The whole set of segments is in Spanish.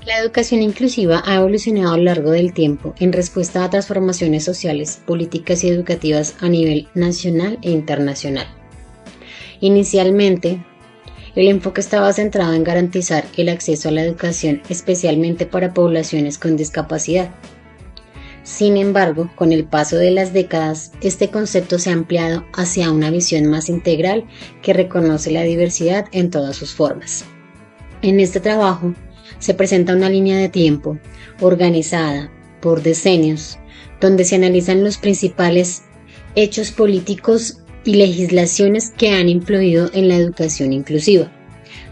La educación inclusiva ha evolucionado a lo largo del tiempo en respuesta a transformaciones sociales, políticas y educativas a nivel nacional e internacional. Inicialmente, el enfoque estaba centrado en garantizar el acceso a la educación, especialmente para poblaciones con discapacidad. Sin embargo, con el paso de las décadas, este concepto se ha ampliado hacia una visión más integral que reconoce la diversidad en todas sus formas. En este trabajo, se presenta una línea de tiempo organizada por decenios, donde se analizan los principales hechos políticos y legislaciones que han influido en la educación inclusiva.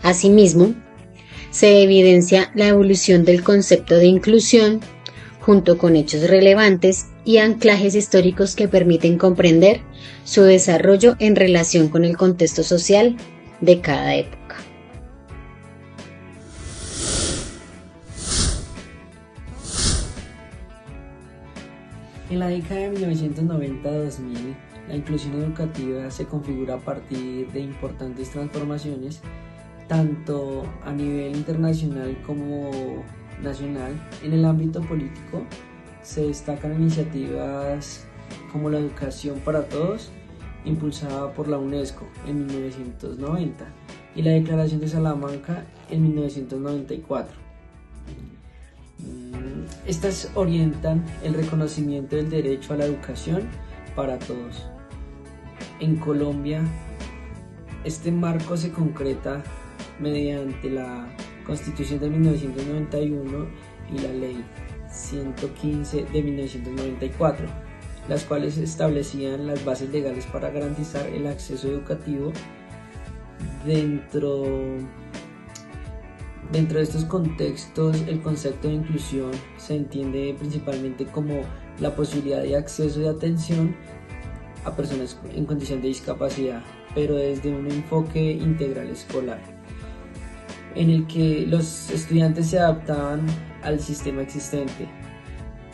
Asimismo, se evidencia la evolución del concepto de inclusión junto con hechos relevantes y anclajes históricos que permiten comprender su desarrollo en relación con el contexto social de cada época. En la década de 1990-2000, la inclusión educativa se configura a partir de importantes transformaciones, tanto a nivel internacional como nacional. En el ámbito político se destacan iniciativas como la educación para todos, impulsada por la UNESCO en 1990, y la Declaración de Salamanca en 1994. Estas orientan el reconocimiento del derecho a la educación para todos. En Colombia, este marco se concreta mediante la Constitución de 1991 y la Ley 115 de 1994, las cuales establecían las bases legales para garantizar el acceso educativo. Dentro de estos contextos, el concepto de inclusión se entiende principalmente como la posibilidad de acceso y atención a personas en condición de discapacidad, pero desde un enfoque integral escolar, en el que los estudiantes se adaptaban al sistema existente.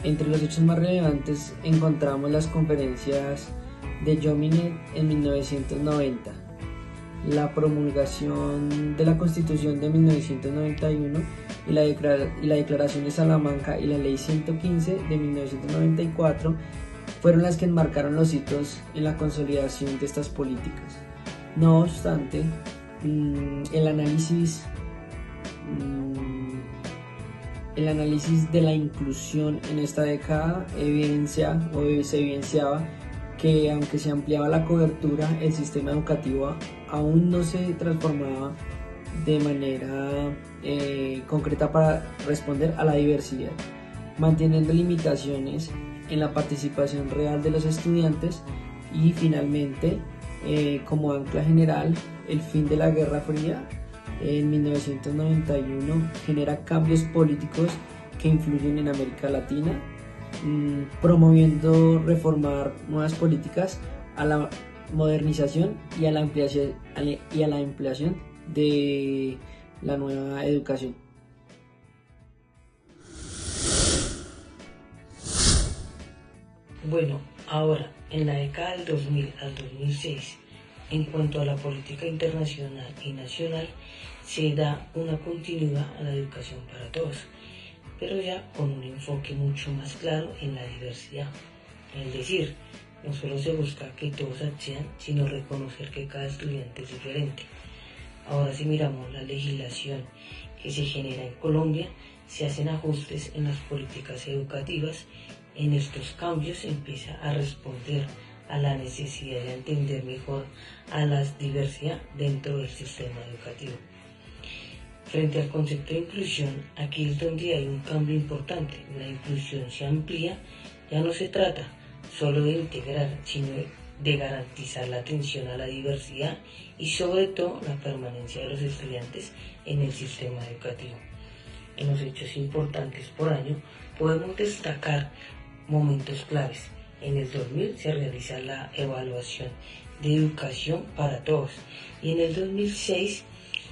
Entre los hechos más relevantes encontramos las conferencias de Jomini en 1990, la promulgación de la Constitución de 1991 y la Declaración de Salamanca y la Ley 115 de 1994 fueron las que enmarcaron los hitos en la consolidación de estas políticas. No obstante, el análisis de la inclusión en esta década se evidenciaba que, aunque se ampliaba la cobertura, el sistema educativo aún no se transformaba de manera concreta para responder a la diversidad, manteniendo limitaciones en la participación real de los estudiantes. Y finalmente, como ancla general, el fin de la Guerra Fría en 1991 genera cambios políticos que influyen en América Latina, promoviendo reformar nuevas políticas a la modernización y a la ampliación de la nueva educación. Bueno, ahora, en la década del 2000 al 2006, en cuanto a la política internacional y nacional, se da una continuidad a la educación para todos, pero ya con un enfoque mucho más claro en la diversidad. Es decir, no solo se busca que todos accedan, sino reconocer que cada estudiante es diferente. Ahora, si miramos la legislación que se genera en Colombia, se hacen ajustes en las políticas educativas. En estos cambios se empieza a responder a la necesidad de entender mejor a la diversidad dentro del sistema educativo. Frente al concepto de inclusión, aquí es donde hay un cambio importante. La inclusión se amplía, ya no se trata solo de integrar, sino de garantizar la atención a la diversidad y sobre todo la permanencia de los estudiantes en el sistema educativo. en los hechos importantes por año, podemos destacar momentos claves. En el 2000 se realiza la evaluación de educación para todos y en el 2006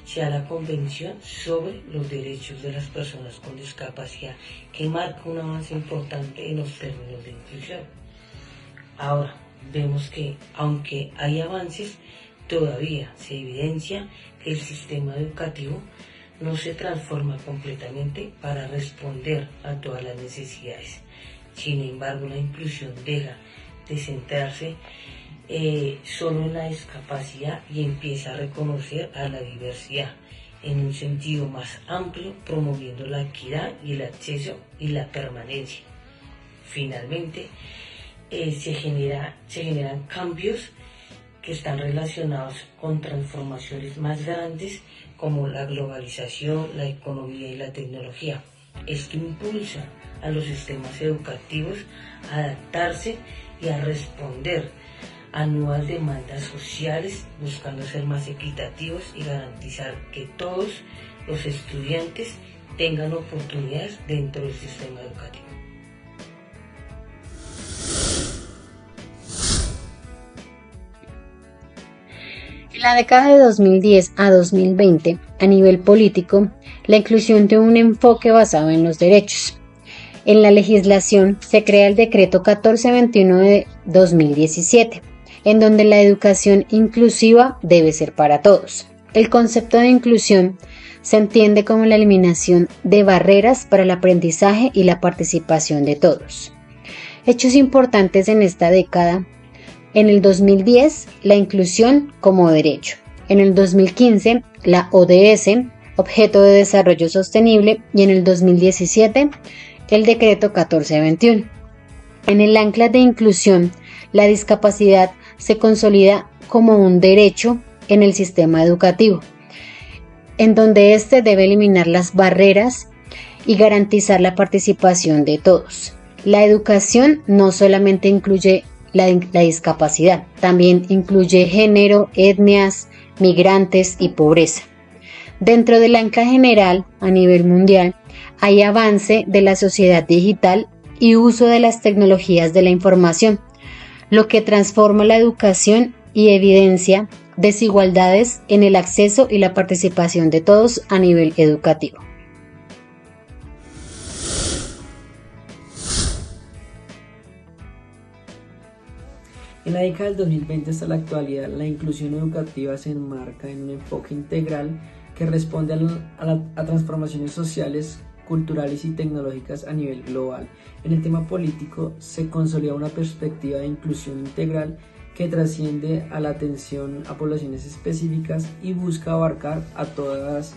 se da la Convención sobre los Derechos de las Personas con Discapacidad, que marca un avance importante en los términos de inclusión. Ahora, vemos que, aunque hay avances, todavía se evidencia que el sistema educativo no se transforma completamente para responder a todas las necesidades. Sin embargo, la inclusión deja de centrarse solo en la discapacidad y empieza a reconocer a la diversidad en un sentido más amplio, promoviendo la equidad y el acceso y la permanencia. Finalmente, se generan cambios que están relacionados con transformaciones más grandes como la globalización, la economía y la tecnología. Esto impulsa a los sistemas educativos a adaptarse y a responder a nuevas demandas sociales, buscando ser más equitativos y garantizar que todos los estudiantes tengan oportunidades dentro del sistema educativo. En la década de 2010 a 2020, a nivel político, la inclusión tiene un enfoque basado en los derechos. En la legislación se crea el Decreto 1421 de 2017, en donde la educación inclusiva debe ser para todos. El concepto de inclusión se entiende como la eliminación de barreras para el aprendizaje y la participación de todos. Hechos importantes en esta década: en el 2010, la inclusión como derecho. En el 2015, la ODS, Objeto de Desarrollo Sostenible, y en el 2017, el Decreto 1421. En el ancla de inclusión, la discapacidad se consolida como un derecho en el sistema educativo, en donde éste debe eliminar las barreras y garantizar la participación de todos. La educación no solamente incluye la discapacidad, también incluye género, etnias, migrantes y pobreza. Dentro del ancla general, a nivel mundial, hay avance de la sociedad digital y uso de las tecnologías de la información, lo que transforma la educación y evidencia desigualdades en el acceso y la participación de todos a nivel educativo. En la década del 2020 hasta la actualidad, la inclusión educativa se enmarca en un enfoque integral que responde a transformaciones sociales, culturales y tecnológicas a nivel global. En el tema político se consolida una perspectiva de inclusión integral que trasciende a la atención a poblaciones específicas y busca abarcar a todas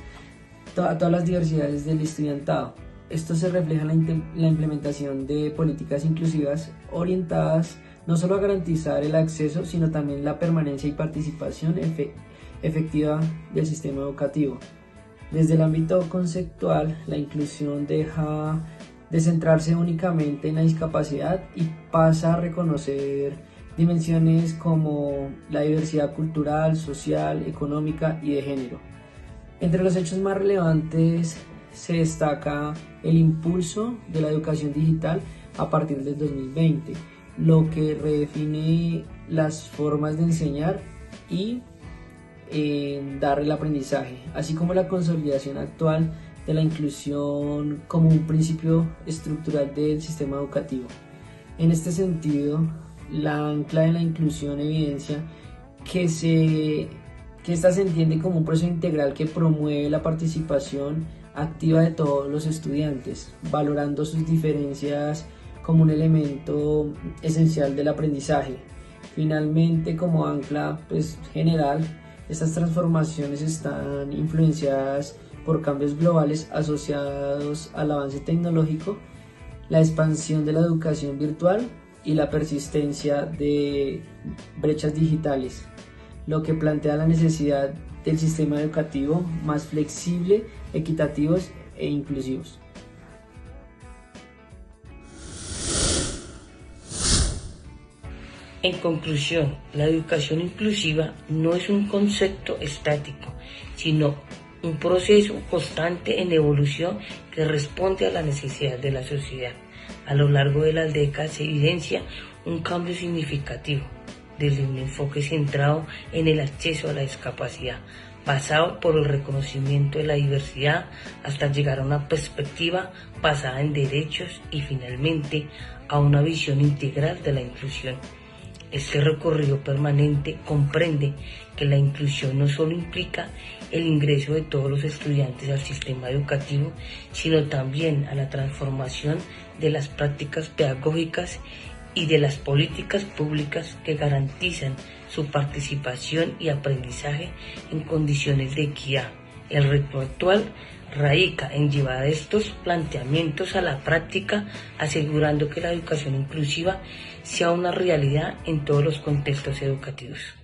las diversidades del estudiantado. Esto se refleja en la implementación de políticas inclusivas orientadas no solo a garantizar el acceso, sino también la permanencia y participación efectiva del sistema educativo. Desde el ámbito conceptual, la inclusión deja de centrarse únicamente en la discapacidad y pasa a reconocer dimensiones como la diversidad cultural, social, económica y de género. Entre los hechos más relevantes se destaca el impulso de la educación digital a partir del 2020, lo que redefine las formas de enseñar y dar el aprendizaje, así como la consolidación actual de la inclusión como un principio estructural del sistema educativo. En este sentido, la ancla de la inclusión evidencia que esta se entiende como un proceso integral que promueve la participación activa de todos los estudiantes, valorando sus diferencias como un elemento esencial del aprendizaje. Finalmente, como ancla general, estas transformaciones están influenciadas por cambios globales asociados al avance tecnológico, la expansión de la educación virtual y la persistencia de brechas digitales, lo que plantea la necesidad del sistema educativo más flexible, equitativos e inclusivos. En conclusión, la educación inclusiva no es un concepto estático, sino un proceso constante en evolución que responde a la necesidad de la sociedad. A lo largo de las décadas se evidencia un cambio significativo, desde un enfoque centrado en el acceso a la discapacidad, basado por el reconocimiento de la diversidad, hasta llegar a una perspectiva basada en derechos y finalmente a una visión integral de la inclusión. Este recorrido permanente comprende que la inclusión no solo implica el ingreso de todos los estudiantes al sistema educativo, sino también a la transformación de las prácticas pedagógicas y de las políticas públicas que garantizan su participación y aprendizaje en condiciones de equidad. El reto actual radica en llevar estos planteamientos a la práctica, asegurando que la educación inclusiva sea una realidad en todos los contextos educativos.